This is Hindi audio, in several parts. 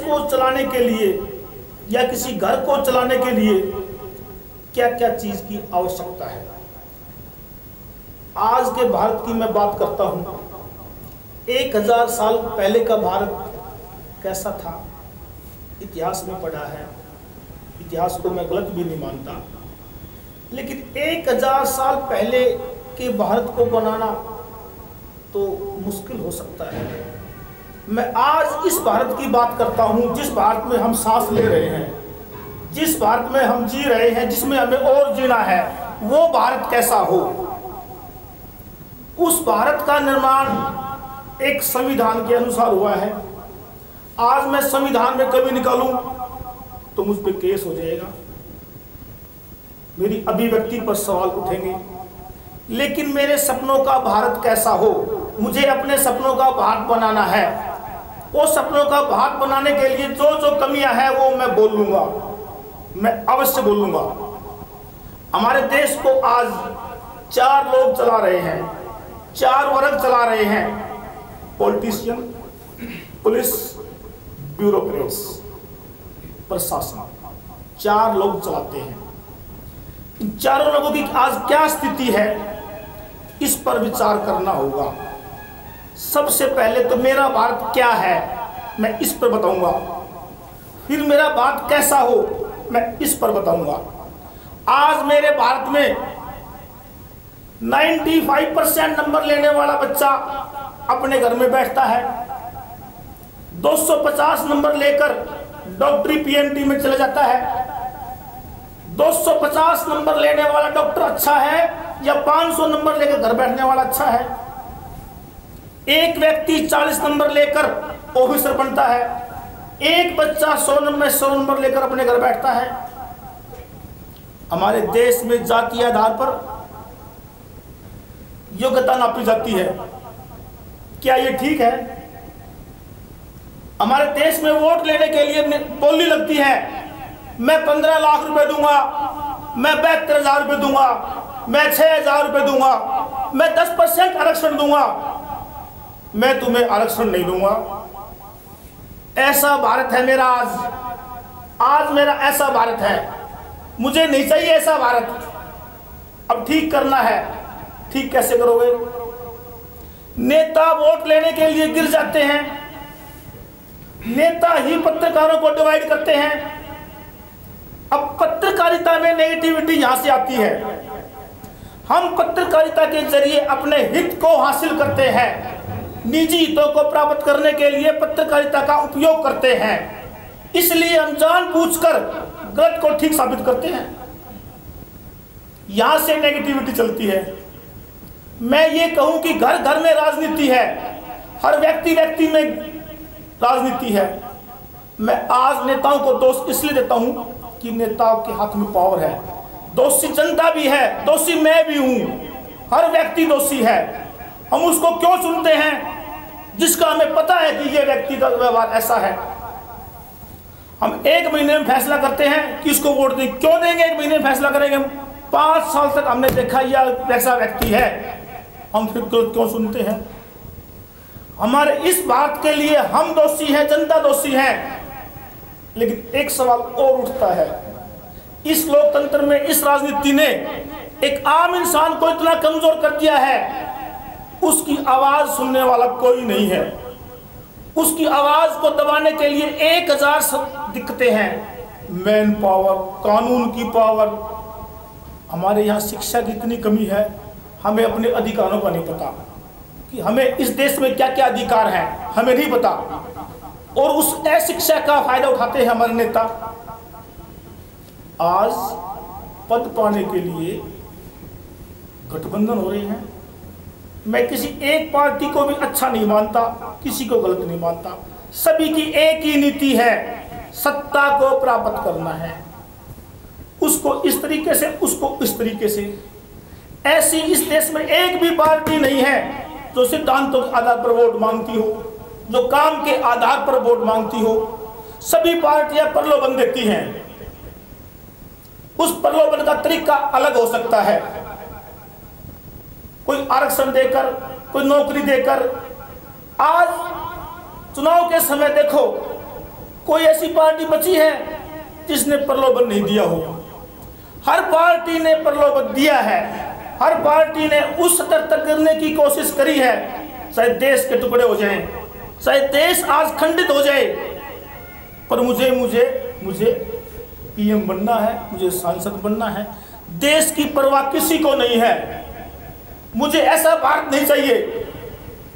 को चलाने के लिए या किसी घर को चलाने के लिए क्या क्या चीज की आवश्यकता है। आज के भारत की मैं बात करता हूं। 1000 साल पहले का भारत कैसा था, इतिहास में पढ़ा है, इतिहास को मैं गलत भी नहीं मानता, लेकिन 1000 साल पहले के भारत को बनाना तो मुश्किल हो सकता है। मैं आज इस भारत की बात करता हूं जिस भारत में हम सांस ले रहे हैं, जिस भारत में हम जी रहे हैं, जिसमें हमें और जीना है, वो भारत कैसा हो। उस भारत का निर्माण एक संविधान के अनुसार हुआ है। आज मैं संविधान में कभी निकालूं तो मुझ पे केस हो जाएगा, मेरी अभिव्यक्ति पर सवाल उठेंगे। लेकिन मेरे सपनों का भारत कैसा हो, मुझे अपने सपनों का भारत बनाना है। वो सपनों का भारत बनाने के लिए जो जो कमियां हैं वो मैं बोल लूंगा, मैं अवश्य बोलूंगा। हमारे देश को आज 4 लोग चला रहे हैं, 4 वर्ग चला रहे हैं, पॉलिटिशियन, पुलिस, ब्यूरोक्रेट्स, प्रशासन, 4 लोग चलाते हैं। इन चारों लोगों की आज क्या स्थिति है, इस पर विचार करना होगा। सबसे पहले तो मेरा भारत क्या है मैं इस पर बताऊंगा, फिर मेरा भारत कैसा हो मैं इस पर बताऊंगा। आज मेरे भारत में 95% नंबर लेने वाला बच्चा अपने घर में बैठता है, 250 नंबर लेकर डॉक्टरी पीएमटी में चला जाता है। 250 नंबर लेने वाला डॉक्टर अच्छा है या 500 नंबर लेकर घर बैठने वाला अच्छा है। एक व्यक्ति 40 नंबर लेकर ऑफिसर बनता है, एक बच्चा 100 नंबर लेकर अपने घर बैठता है। हमारे देश में जाति आधार पर योग्यता नापी जाती है, क्या ये ठीक है? हमारे देश में वोट लेने के लिए बोली लगती है, मैं 15 लाख रुपए दूंगा, मैं 72,000 रुपए दूंगा, मैं 6,000 रुपए दूंगा, मैं 10% आरक्षण दूंगा, मैं तुम्हें आरक्षण नहीं दूंगा। ऐसा भारत है मेरा आज मेरा ऐसा भारत है। मुझे नहीं चाहिए ऐसा भारत। अब ठीक करना है, ठीक कैसे करोगे? नेता वोट लेने के लिए गिर जाते हैं, नेता ही पत्रकारों को डिवाइड करते हैं। अब पत्रकारिता में नेगेटिविटी यहां से आती है। हम पत्रकारिता के जरिए अपने हित को हासिल करते हैं, निजी हितों को प्राप्त करने के लिए पत्रकारिता का उपयोग करते हैं, इसलिए हम जानबूझकर गलत को ठीक साबित करते हैं। यहां से नेगेटिविटी चलती है। मैं ये कहूं कि घर घर में राजनीति है, हर व्यक्ति व्यक्ति में राजनीति है। मैं आज नेताओं को दोष इसलिए देता हूं कि नेताओं के हाथ में पावर है। दोषी जनता भी है, दोषी मैं भी हूं, हर व्यक्ति दोषी है। हम उसको क्यों सुनते हैं जिसका हमें पता है कि ये व्यक्ति का व्यवहार ऐसा है। हम 1 महीने में फैसला करते हैं कि इसको वोट दें। क्यों देंगे? 1 महीने में फैसला करेंगे। 5 साल तक हमने देखा यह वैसा व्यक्ति है, हम फिर क्यों सुनते हैं? हमारे इस बात के लिए हम दोषी हैं, जनता दोषी है। लेकिन एक सवाल और उठता है, इस लोकतंत्र में इस राजनीति ने एक आम इंसान को इतना कमजोर कर दिया है, उसकी आवाज सुनने वाला कोई नहीं है। उसकी आवाज को दबाने के लिए 1000 दिक्कतें हैं। मैन पावर, कानून की पावर। हमारे यहाँ शिक्षा की इतनी कमी है, हमें अपने अधिकारों का नहीं पता कि हमें इस देश में क्या क्या अधिकार हैं, हमें नहीं पता। और उस अशिक्षा का फायदा उठाते हैं हमारे नेता। आज पद पाने के लिए गठबंधन हो रहे हैं। मैं किसी एक पार्टी को भी अच्छा नहीं मानता, किसी को गलत नहीं मानता। सभी की एक ही नीति है, सत्ता को प्राप्त करना है। उसको इस तरीके से, उसको इस तरीके से। ऐसी इस देश में एक भी पार्टी नहीं है जो सिद्धांतों के आधार पर वोट मांगती हो, जो काम के आधार पर वोट मांगती हो। सभी पार्टियां प्रलोभन देती हैं। उस प्रलोभन का तरीका अलग हो सकता है, कोई आरक्षण देकर, कोई नौकरी देकर। आज चुनाव के समय देखो, कोई ऐसी पार्टी बची है जिसने प्रलोभन नहीं दिया हो? हर पार्टी ने प्रलोभन दिया है, हर पार्टी ने उस स्तर तक गिरने की कोशिश करी है, चाहे देश के टुकड़े हो जाएं, चाहे देश आज खंडित हो जाए, पर मुझे मुझे मुझे पीएम बनना है, मुझे सांसद बनना है। देश की परवाह किसी को नहीं है। मुझे ऐसा भारत नहीं चाहिए,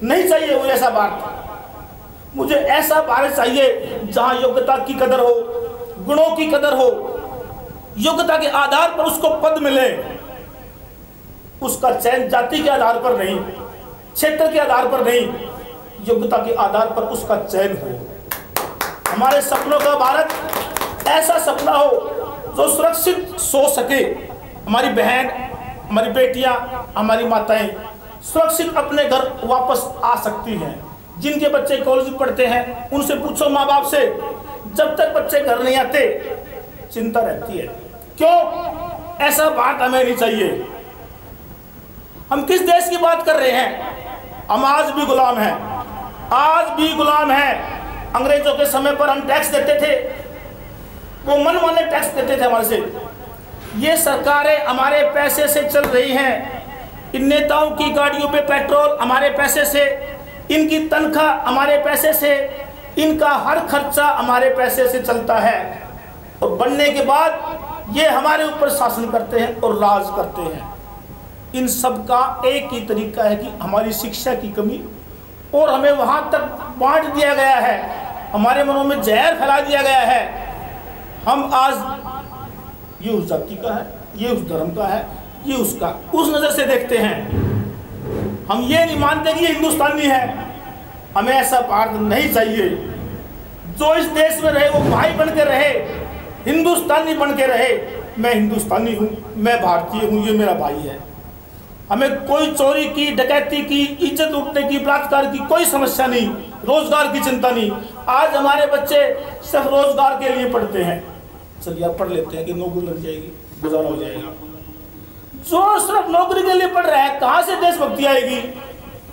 नहीं चाहिए मुझे ऐसा भारत। मुझे ऐसा भारत चाहिए जहां योग्यता की कदर हो, गुणों की कदर हो, योग्यता के आधार पर उसको पद मिले, उसका चयन जाति के आधार पर नहीं, क्षेत्र के आधार पर नहीं, योग्यता के आधार पर उसका चयन हो। हमारे सपनों का भारत ऐसा सपना हो जो सुरक्षित सो सके, हमारी बहन, हमारी बेटियां, हमारी माताएं सुरक्षित अपने घर वापस आ सकती हैं। जिनके बच्चे कॉलेज में पढ़ते हैं उनसे पूछो माँ बाप से, जब तक बच्चे घर नहीं आते चिंता रहती है। क्यों? ऐसा बात हमें नहीं चाहिए। हम किस देश की बात कर रहे हैं? हम आज भी गुलाम हैं, आज भी गुलाम हैं। अंग्रेजों के समय पर हम टैक्स देते थे, वो मनमाने टैक्स देते थे हमारे से। ये सरकारें हमारे पैसे से चल रही हैं। इन नेताओं की गाड़ियों पे पेट्रोल हमारे पैसे से, इनकी तनख्वाह हमारे पैसे से, इनका हर खर्चा हमारे पैसे से चलता है। और बनने के बाद ये हमारे ऊपर शासन करते हैं और राज करते हैं। इन सब का एक ही तरीका है कि हमारी शिक्षा की कमी, और हमें वहां तक बांट दिया गया है, हमारे मनों में जहर फैला दिया गया है। हम आज ये उस जाति का है, ये उस धर्म का है, ये उसका, उस नजर से देखते हैं। हम ये नहीं मानते कि ये हिंदुस्तानी है। हमें ऐसा भारत नहीं चाहिए। जो इस देश में रहे वो भाई बन के रहे, हिंदुस्तानी बन के रहे। मैं हिंदुस्तानी हूँ, मैं भारतीय हूँ, ये मेरा भाई है। हमें कोई चोरी की, डकैती की, इज्जत लूटने की, बलात्कार की कोई समस्या नहीं, रोजगार की चिंता नहीं। आज हमारे बच्चे सिर्फ रोजगार के लिए पढ़ते हैं। चलिए आप पढ़ लेते हैं कि नौकरी लग जाएगी, गुजारा हो जाएगा। जो सिर्फ नौकरी के लिए पढ़ रहा है, कहां से देशभक्ति आएगी,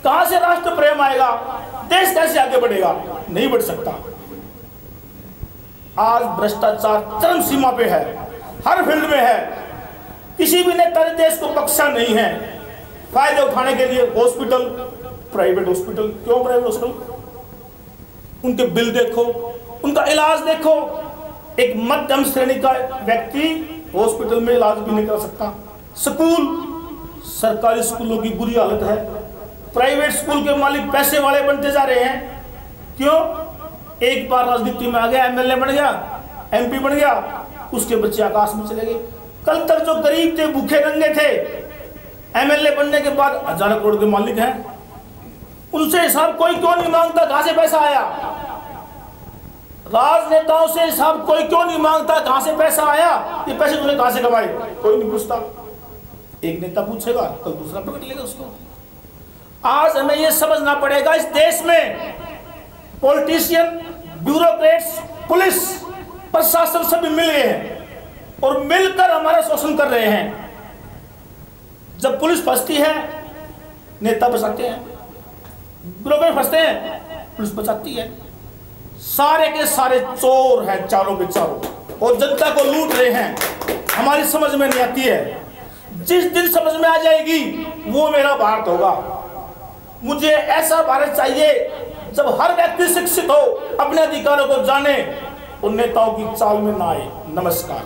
कहां से राष्ट्र प्रेम आएगा, देश कैसे आगे बढ़ेगा? नहीं बढ़ सकता। आज भ्रष्टाचार चरम सीमा पे है, हर फील्ड में है। किसी भी नेता ने देश को बख्शा नहीं है। फायदे उठाने के लिए हॉस्पिटल, प्राइवेट हॉस्पिटल, क्यों प्राइवेट हॉस्पिटल? उनके बिल देखो, उनका इलाज देखो। एक मध्यम श्रेणी का व्यक्ति हॉस्पिटल में इलाज भी नहीं कर सकता। स्कूल, सरकारी स्कूलों की बुरी हालत है। प्राइवेट स्कूल के मालिक पैसे वाले बनते जा रहे हैं। क्यों? एक बार राजनीति में आ गया, एमएलए बन गया, एमपी बन गया, उसके बच्चे आकाश में चले गए। कल तक जो गरीब थे, भूखे नंगे थे, एमएलए बनने के बाद हजारों करोड़ के मालिक हैं। उनसे हिसाब कोई क्यों नहीं मांगता कहां से पैसा आया? राजनेताओं से हिसाब कोई क्यों नहीं मांगता कहां से पैसा आया? ये पैसे तूने कहां से कमाए? कोई नहीं पूछता। एक नेता पूछेगा, कल दूसरा पकड़ लेगा उसको। आज हमें यह समझना पड़ेगा, इस देश में पॉलिटिशियन, ब्यूरोक्रेट्स, पुलिस, प्रशासन सभी मिल गए हैं और मिलकर हमारा शोषण कर रहे हैं। जब पुलिस फंसती है, नेता बचाते हैं, ब्यूरोक्रेट फंसते हैं, पुलिस बचाती है। सारे के सारे चोर हैं, चारों के चारों, और जनता को लूट रहे हैं। हमारी समझ में नहीं आती है। जिस दिन समझ में आ जाएगी वो मेरा भारत होगा। मुझे ऐसा भारत चाहिए जब हर व्यक्ति शिक्षित हो, अपने अधिकारों को जाने और नेताओं की चाल में ना आए। नमस्कार।